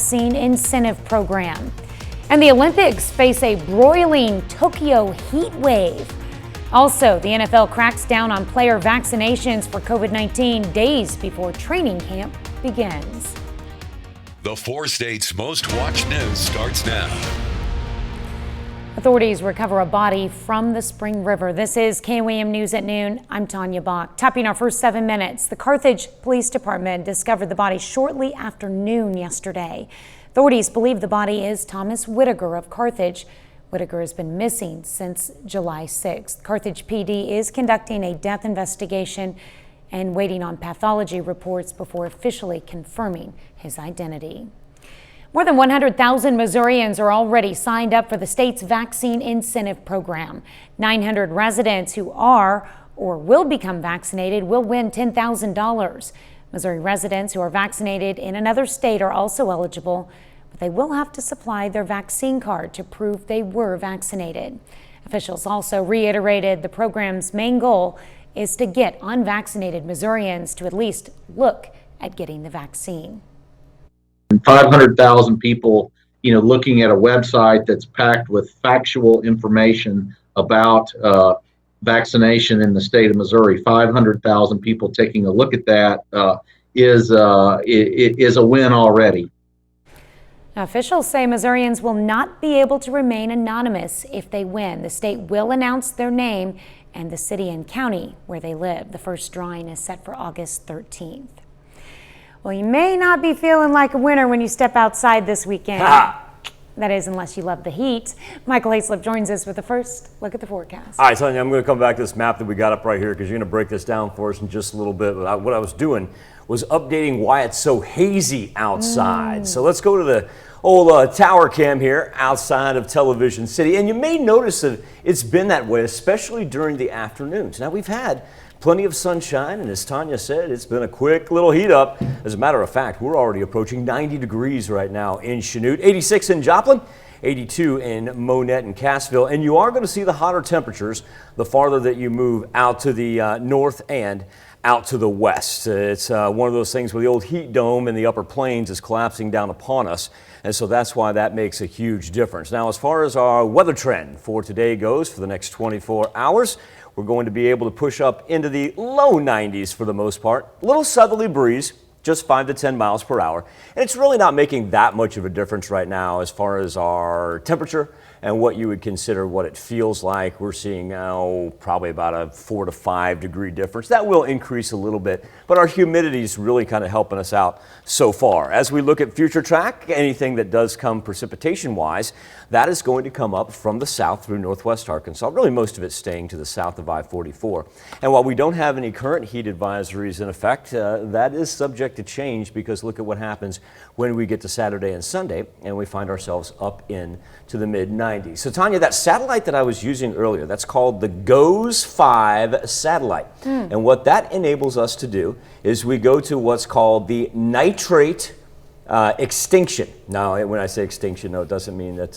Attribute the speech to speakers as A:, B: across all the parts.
A: vaccine incentive program. And the Olympics face a broiling Tokyo heat wave. Also, the NFL cracks down on player vaccinations for COVID-19 days before training camp begins.
B: The 4 states' most watched news starts now.
A: Authorities recover a body from the Spring River. This is KOAM News at noon. I'm Tanya Bach. Topping our first 7 minutes, the Carthage Police Department discovered the body shortly after noon yesterday. Authorities believe the body is Thomas Whittaker of Carthage. Whittaker has been missing since July 6th. Carthage PD is conducting a death investigation and waiting on pathology reports before officially confirming his identity. More than 100,000 Missourians are already signed up for the state's vaccine incentive program. 900 residents who are or will become vaccinated will win $10,000. Missouri residents who are vaccinated in another state are also eligible, but they will have to supply their vaccine card to prove they were vaccinated. Officials also reiterated the program's main goal is to get unvaccinated Missourians to at least look at getting the vaccine.
C: 500,000 people, looking at a website that's packed with factual information about vaccination in the state of Missouri. 500,000 people taking a look at that is a win already.
A: Officials say Missourians will not be able to remain anonymous if they win. The state will announce their name and the city and county where they live. The first drawing is set for August 13th. Well, you may not be feeling like a winner when you step outside this weekend. That is, unless you love the heat. Michael Hayslip joins us with the first look at the forecast.
D: All right, Sonia, I'm going to come back to this map that we got up right here because you're going to break this down for us in just a little bit. But what I was doing was updating why it's so hazy outside. So let's go to the old tower cam here outside of Television City. And you may notice that it's been that way, especially during the afternoons. Now, we've had plenty of sunshine, and as Tanya said, it's been a quick little heat up. As a matter of fact, we're already approaching 90 degrees right now in Chanute, 86 in Joplin, 82 in Monette and Cassville. And you are going to see the hotter temperatures the farther that you move out to the north and out to the west. It's one of those things where the old heat dome in the upper plains is collapsing down upon us. And so that's why that makes a huge difference. Now, as far as our weather trend for today goes for the next 24 hours, we're going to be able to push up into the low 90s for the most part. A little southerly breeze, just 5 to 10 miles per hour. And it's really not making that much of a difference right now as far as our temperature and what you would consider what it feels like. We're seeing probably about a 4 to 5 degree difference. That will increase a little bit, but our humidity is really kind of helping us out so far. As we look at future track, anything that does come precipitation wise, that is going to come up from the south through northwest Arkansas, really most of it staying to the south of I-44. And while we don't have any current heat advisories in effect, that is subject to change because look at what happens when we get to Saturday and Sunday and we find ourselves up into the mid-90s. So Tanya, that satellite that I was using earlier, that's called the GOES 5 satellite. And what that enables us to do is we go to what's called the nitrate extinction. Now, when I say extinction, no, it doesn't mean that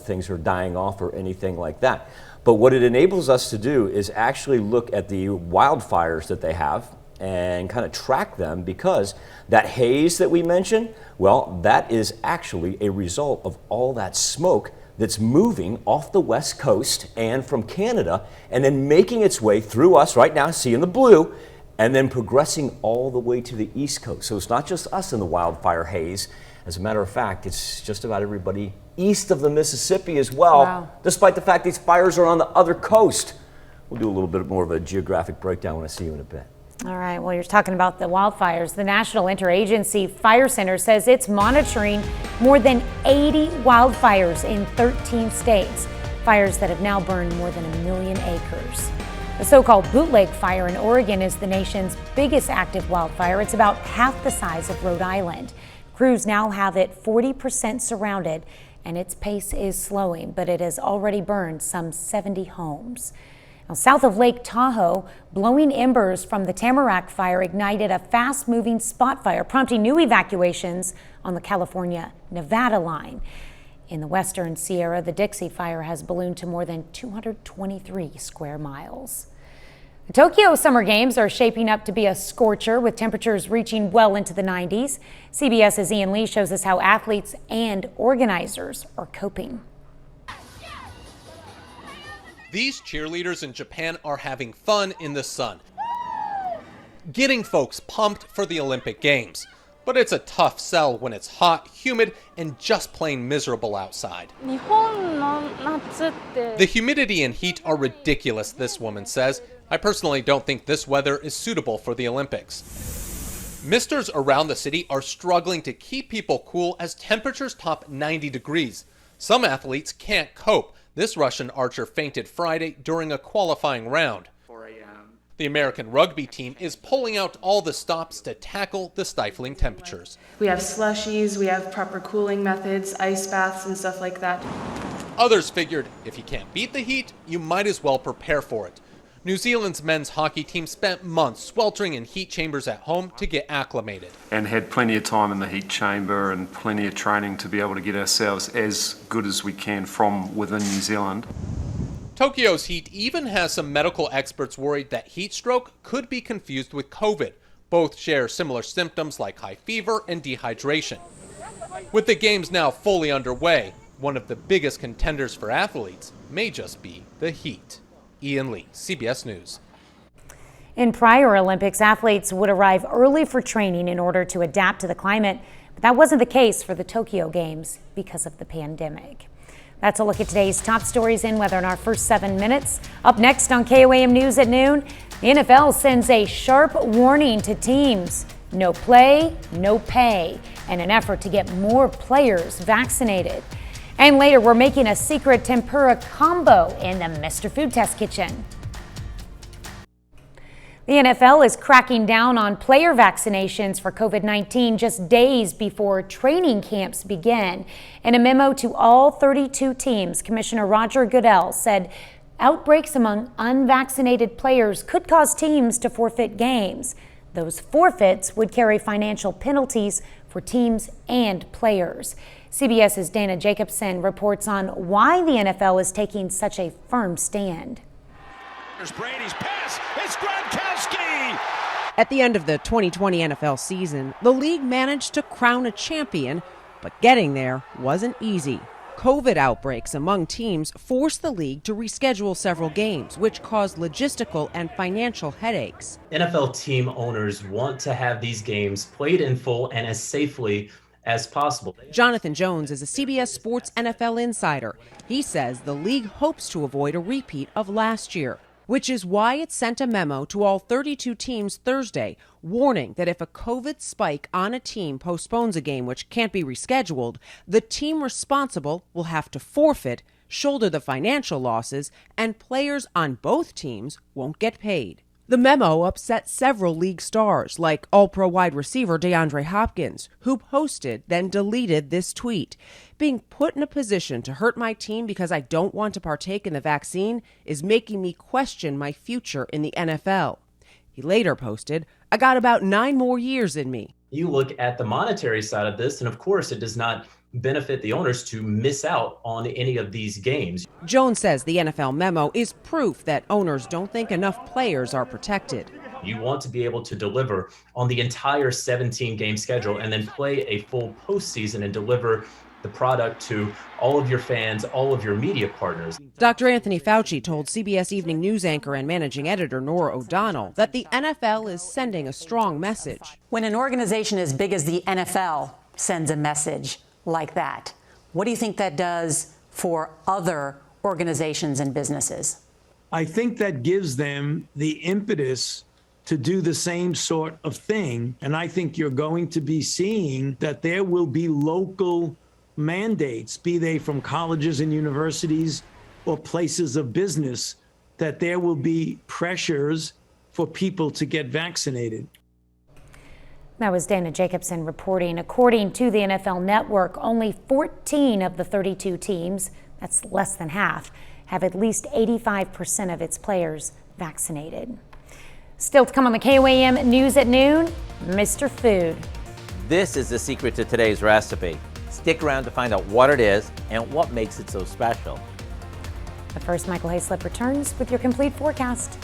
D: things are dying off or anything like that. But what it enables us to do is actually look at the wildfires that they have and kind of track them because that haze that we mentioned, well, that is actually a result of all that smoke that's moving off the west coast and from Canada and then making its way through us right now, see in the blue, and then progressing all the way to the east coast. So it's not just us in the wildfire haze. As a matter of fact, it's just about everybody east of the Mississippi as well, despite the fact these fires are on the other coast. We'll do a little bit more of a geographic breakdown when I see you in a bit.
A: All right, well, you're talking about the wildfires. The National Interagency Fire Center says it's monitoring more than 80 wildfires in 13 states, fires that have now burned more than 1 million acres. The so-called bootleg fire in Oregon is the nation's biggest active wildfire. It's about half the size of Rhode Island. Crews now have it 40% surrounded, and its pace is slowing, but it has already burned some 70 homes. Now, south of Lake Tahoe, blowing embers from the Tamarack fire ignited a fast-moving spot fire, prompting new evacuations on the California-Nevada line. In the western Sierra, the Dixie Fire has ballooned to more than 223 square miles. The Tokyo Summer Games are shaping up to be a scorcher with temperatures reaching well into the 90s. CBS's Ian Lee shows us how athletes and organizers are coping.
E: These cheerleaders in Japan are having fun in the sun, getting folks pumped for the Olympic Games. But it's a tough sell when it's hot, humid, and just plain miserable outside. The humidity and heat are ridiculous, this woman says. I personally don't think this weather is suitable for the Olympics. Misters around the city are struggling to keep people cool as temperatures top 90 degrees. Some athletes can't cope. This Russian archer fainted Friday during a qualifying round. The American rugby team is pulling out all the stops to tackle the stifling temperatures.
F: We have slushies, we have proper cooling methods, ice baths and stuff like that.
E: Others figured if you can't beat the heat, you might as well prepare for it. New Zealand's men's hockey team spent months sweltering in heat chambers at home to get acclimated.
G: And had plenty of time in the heat chamber and plenty of training to be able to get ourselves as good as we can from within New Zealand.
E: Tokyo's heat even has some medical experts worried that heat stroke could be confused with COVID. Both share similar symptoms like high fever and dehydration. With the games now fully underway, one of the biggest contenders for athletes may just be the heat. Ian Lee, CBS News.
A: In prior Olympics, athletes would arrive early for training in order to adapt to the climate, but that wasn't the case for the Tokyo Games because of the pandemic. That's a look at today's top stories in weather in our first 7 minutes. Up next on KOAM News at noon, the NFL sends a sharp warning to teams. No play, no pay, in an effort to get more players vaccinated. And later, we're making a secret tempura combo in the Mr. Food Test kitchen. The NFL is cracking down on player vaccinations for COVID-19 just days before training camps begin. In a memo to all 32 teams, Commissioner Roger Goodell said outbreaks among unvaccinated players could cause teams to forfeit games. Those forfeits would carry financial penalties for teams and players. CBS's Dana Jacobson reports on why the NFL is taking such a firm stand.
H: There's Brady's pass. It's Gronkowski.
I: At the end of the 2020 NFL season, the league managed to crown a champion, but getting there wasn't easy. COVID outbreaks among teams forced the league to reschedule several games, which caused logistical and financial headaches.
J: NFL team owners want to have these games played in full and as safely as possible.
I: Jonathan Jones is a CBS Sports NFL insider. He says the league hopes to avoid a repeat of last year, which is why it sent a memo to all 32 teams Thursday, warning that if a COVID spike on a team postpones a game which can't be rescheduled, the team responsible will have to forfeit, shoulder the financial losses, and players on both teams won't get paid. The memo upset several league stars, like All-Pro wide receiver DeAndre Hopkins, who posted, then deleted this tweet. Being put in a position to hurt my team because I don't want to partake in the vaccine is making me question my future in the NFL. He later posted, I got about 9 more years in me.
J: You look at the monetary side of this, and of course it does not benefit the owners to miss out on any of these games.
I: Jones says the NFL memo is proof that owners don't think enough players are protected.
J: You want to be able to deliver on the entire 17-game schedule and then play a full postseason and deliver the product to all of your fans, all of your media partners.
I: Dr. Anthony Fauci told CBS Evening News anchor and managing editor Norah O'Donnell that the NFL is sending a strong message.
K: When an organization as big as the NFL sends a message like that, what do you think that does for other organizations and businesses?
L: I think that gives them the impetus to do the same sort of thing. And I think you're going to be seeing that there will be local mandates, be they from colleges and universities or places of business, that there will be pressures for people to get vaccinated.
A: That was Dana Jacobson reporting. According to the NFL Network, only 14 of the 32 teams, that's less than half, have at least 85% of its players vaccinated. Still to come on the KOAM News at noon, Mr. Food.
M: This is the secret to today's recipe. Stick around to find out what it is and what makes it so special.
A: But first, Michael Hayslip returns with your complete forecast.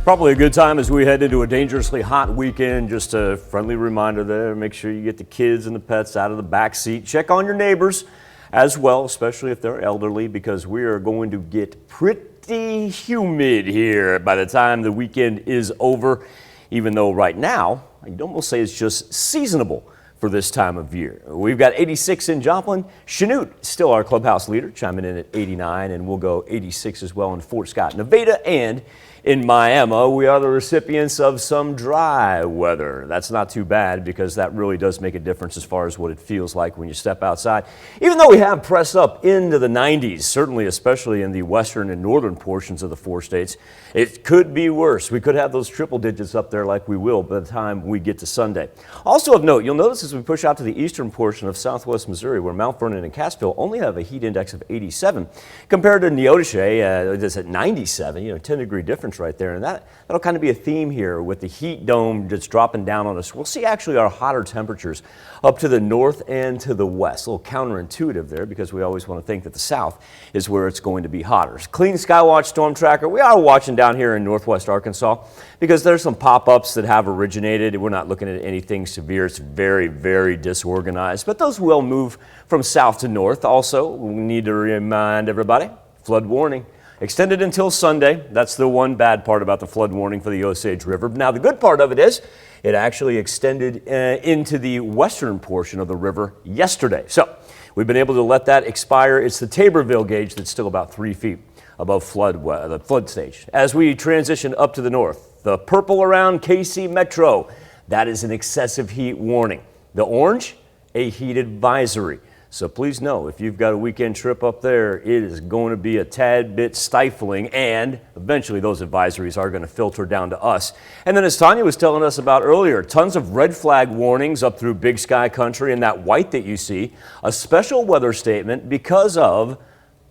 D: Probably a good time as we head into a dangerously hot weekend. Just a friendly reminder there, make sure you get the kids and the pets out of the back seat. Check on your neighbors as well, especially if they're elderly, because we are going to get pretty humid here by the time the weekend is over, even though right now, I'd almost say it's just seasonable for this time of year. We've got 86 in Joplin. Chanute, still our clubhouse leader, chiming in at 89, and we'll go 86 as well in Fort Scott, Nevada, and in Miami. We are the recipients of some dry weather. That's not too bad because that really does make a difference as far as what it feels like when you step outside. Even though we have pressed up into the 90s, certainly especially in the western and northern portions of the 4 states, it could be worse. We could have those triple digits up there like we will by the time we get to Sunday. Also of note, you'll notice as we push out to the eastern portion of southwest Missouri, where Mount Vernon and Cassville only have a heat index of 87 compared to Neodesha, it's at 97, 10-degree difference right there, and that'll kind of be a theme here with the heat dome that's dropping down on us. We'll see actually our hotter temperatures up to the north and to the west. A little counterintuitive there because we always want to think that the south is where it's going to be hotter. Clean Skywatch Storm Tracker, we are watching down here in northwest Arkansas because there's some pop-ups that have originated. We're not looking at anything severe. It's very, very disorganized, but those will move from south to north. Also, we need to remind everybody, flood warning extended until Sunday. That's the one bad part about the flood warning for the Osage River. Now, the good part of it is it actually extended into the western portion of the river yesterday. So we've been able to let that expire. It's the Taborville gauge that's still about 3 feet above the flood stage. As we transition up to the north, the purple around KC Metro, that is an excessive heat warning. The orange, a heat advisory. So please know, if you've got a weekend trip up there, it is going to be a tad bit stifling, and eventually those advisories are going to filter down to us. And then as Tanya was telling us about earlier, tons of red flag warnings up through Big Sky Country, and that white that you see, a special weather statement because of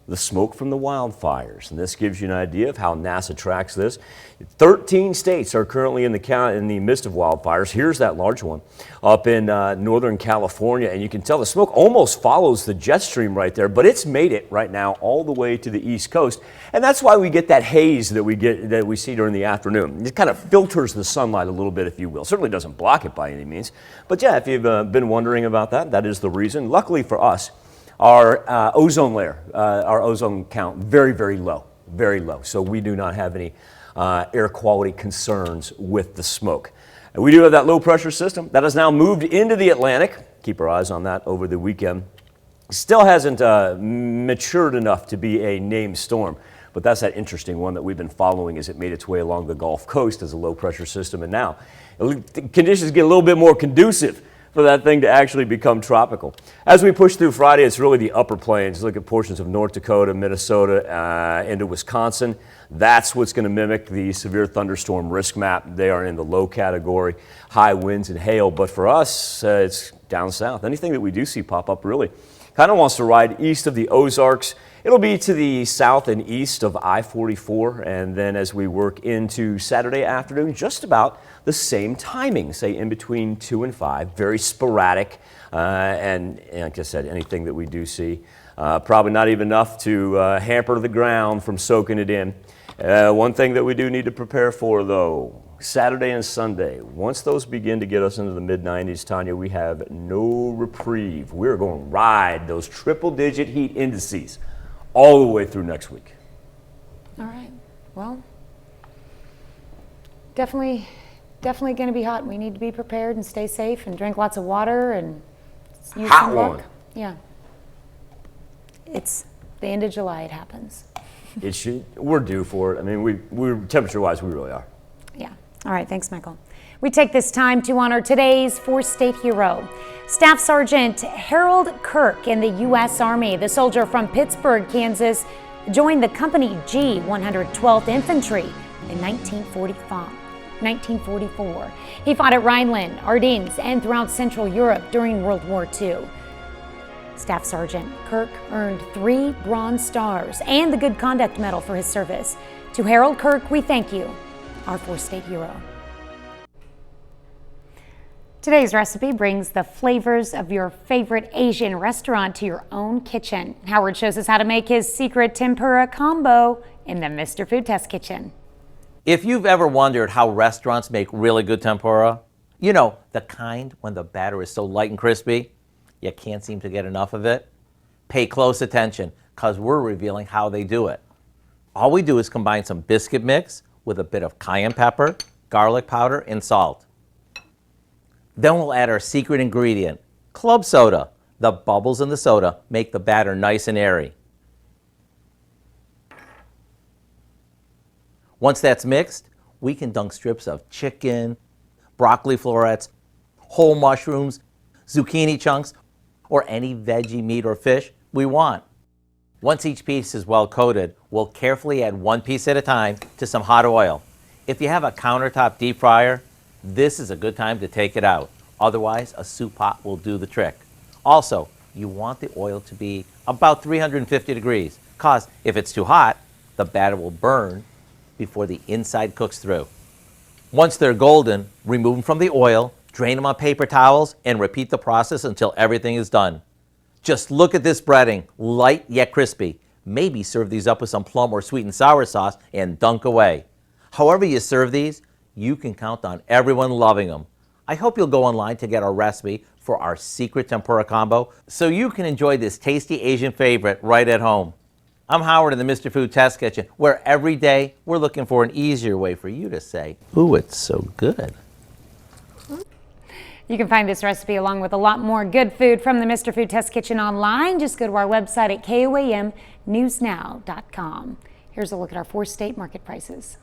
D: the smoke from the wildfires. And this gives you an idea of how NASA tracks this. 13 states are currently in the midst of wildfires. Here's that large one up in Northern California, and you can tell the smoke almost follows the jet stream right there, but it's made it right now all the way to the East Coast, and that's why we get that haze that we see during the afternoon. It kind of filters the sunlight a little bit, if you will. Certainly doesn't block it by any means, but yeah, if you've been wondering about that, that is the reason. Luckily for us, our ozone layer, our ozone count, very, very low, very low. So we do not have any air quality concerns with the smoke. And we do have that low pressure system that has now moved into the Atlantic. Keep our eyes on that over the weekend. Still hasn't matured enough to be a named storm, but that's that interesting one that we've been following as it made its way along the Gulf Coast as a low pressure system. And now conditions get a little bit more conducive for that thing to actually become tropical. As we push through Friday, it's really the upper plains. Look at portions of North Dakota, Minnesota, into Wisconsin. That's what's going to mimic the severe thunderstorm risk map. They are in the low category, high winds and hail. But for us, it's down south. Anything that we do see pop up really kind of wants to ride east of the Ozarks. It'll be to the south and east of I-44, and then as we work into Saturday afternoon, just about the same timing, say in between 2 and 5, very sporadic, and like I said, anything that we do see, probably not even enough to hamper the ground from soaking it in. One thing that we do need to prepare for, though, Saturday and Sunday, once those begin to get us into the mid-90s, Tanya, we have no reprieve. We're going to ride those triple-digit heat indices all the way through next week.
A: All right. Well, definitely going to be hot. We need to be prepared and stay safe and drink lots of water and use
D: hot
A: some
D: one.
A: luck. Yeah. It's the end of July. It happens.
D: It should. We're due for it. I mean, we're temperature-wise, we really are.
A: Yeah. All right. Thanks, Michael. We take this time to honor today's four-state hero, Staff Sergeant Harold Kirk in the U.S. Army. The soldier from Pittsburgh, Kansas, joined the Company G 112th Infantry in 1944. He fought at Rhineland, Ardennes, and throughout Central Europe during World War II. Staff Sergeant Kirk earned 3 Bronze Stars and the Good Conduct Medal for his service. To Harold Kirk, we thank you, our four-state hero. Today's recipe brings the flavors of your favorite Asian restaurant to your own kitchen. Howard shows us how to make his secret tempura combo in the Mr. Food Test Kitchen.
M: If you've ever wondered how restaurants make really good tempura, you know, the kind when the batter is so light and crispy, you can't seem to get enough of it, pay close attention because we're revealing how they do it. All we do is combine some biscuit mix with a bit of cayenne pepper, garlic powder, and salt. Then we'll add our secret ingredient, club soda. The bubbles in the soda make the batter nice and airy. Once that's mixed, we can dunk strips of chicken, broccoli florets, whole mushrooms, zucchini chunks, or any veggie meat or fish we want. Once each piece is well coated, we'll carefully add one piece at a time to some hot oil. If you have a countertop deep fryer, this is a good time to take it out. Otherwise, a soup pot will do the trick. Also, you want the oil to be about 350 degrees, because if it's too hot, the batter will burn before the inside cooks through. Once they're golden, remove them from the oil, drain them on paper towels, and repeat the process until everything is done. Just look at this breading, light yet crispy. Maybe serve these up with some plum or sweet and sour sauce and dunk away. However you serve these, you can count on everyone loving them. I hope you'll go online to get our recipe for our secret tempura combo so you can enjoy this tasty Asian favorite right at home. I'm Howard in the Mr. Food Test Kitchen, where every day we're looking for an easier way for you to say, ooh, it's so good.
A: You can find this recipe along with a lot more good food from the Mr. Food Test Kitchen online. Just go to our website at KOAMnewsnow.com. Here's a look at our 4-state market prices.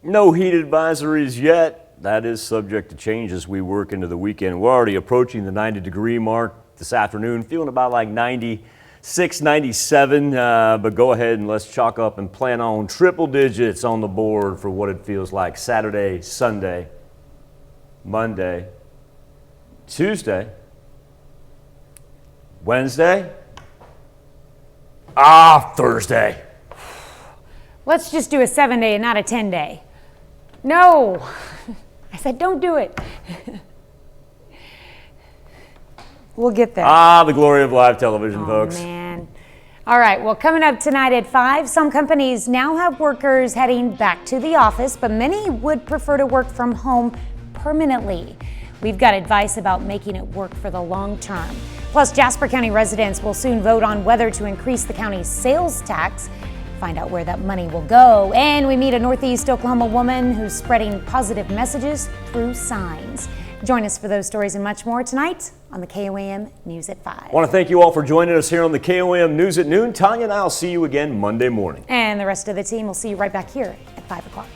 D: No heat advisories yet. That is subject to change as we work into the weekend. We're already approaching the 90-degree mark this afternoon, feeling about like 96, 97, but go ahead and let's chalk up and plan on triple digits on the board for what it feels like Saturday, Sunday, Monday, Tuesday, Wednesday, Thursday.
A: Let's just do a 7-day and not a 10-day. No, I said don't do it. We'll get there.
D: The glory of live television, folks.
A: Man. All right, well, coming up tonight at 5, some companies now have workers heading back to the office, but many would prefer to work from home permanently. We've got advice about making it work for the long term. Plus, Jasper County residents will soon vote on whether to increase the county's sales tax. Find out where that money will go. And we meet a Northeast Oklahoma woman who's spreading positive messages through signs. Join us for those stories and much more tonight on the KOAM News at 5.
D: I want to thank you all for joining us here on the KOAM News at noon. Tanya and I will see you again Monday morning.
A: And the rest of the team will see you right back here at 5 o'clock.